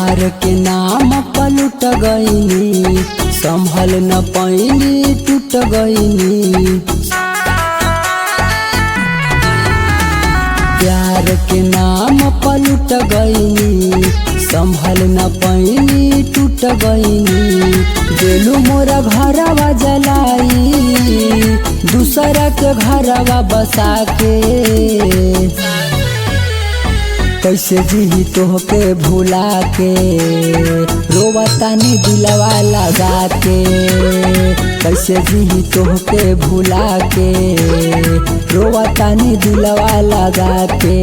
प्यार के नाम पलट गईनी, संभल न पैनी टूट गईनी। प्यार के नाम पलट गईनी, संभल न पैनी टूट गईनी। दिलू मोरा घरवा जलाई, दूसरा के घरवा बसा के। कैसे जी तोहके भुला के, रोवतानी दिलवा लगा के। कैसे जी तोहके भुला के, रोवतानी दिलवा लगा के।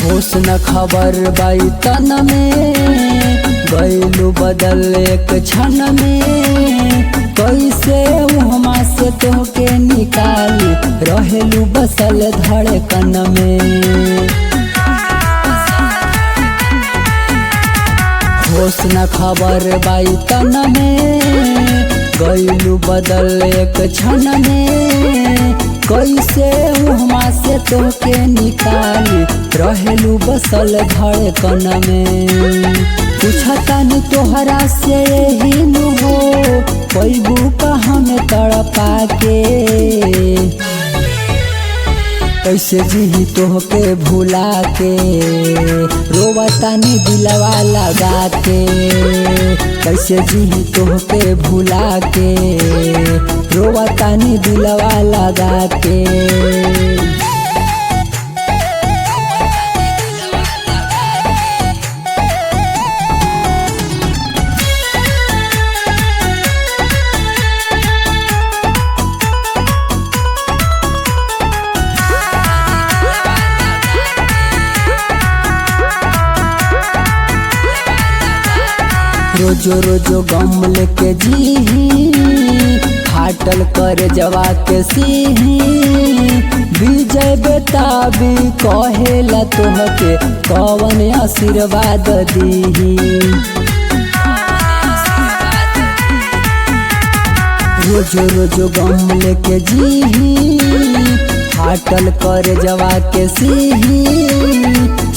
होश न खबर बाई तन में, गईलू बदल एक क्षण में। कैसे उहमा से तोहके निकाली, रहेलू बसल धड़कन में। होश न खबर बाई तन में, गईलू बदल एक क्षण में। कैसे उहमा से तोहके निकाली, रहेलू बसल धड़कन में। पूछतानी तोहरा से यही नु हो, पैबू का हमें तड़पा के। कैसे जी तोहके भुला के, रोवतानी दिलवा लगा के। कैसे जी तोहके भुला के, रोवतानी दिलवा लगा के। रोजो रोजो गम लेके जी, फाटल कर जवा के सीही। विजय बेताबी कहेला तोहके, कवन आशीर्वाद दीही। रोजो रोजो गम लेके जी, फाटल कर जवा के सीही।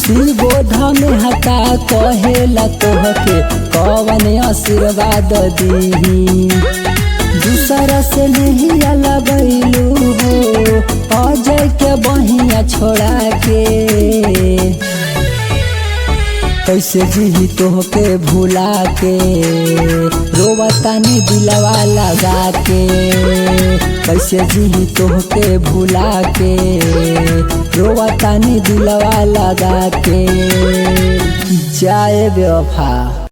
शिवोधा में हटा कहेला तोहके, कवन आशीर्वाद दीही। दूसरा से नहीं लगैलू हो, अजय के बहिया छोड़ा के। कैसे जी तोहके भुला के, रोवतानी दिलवा लगा के। कैसे जी तोहके भुला के, रोवतानी दिलवा लगा के। जाए बेवफा।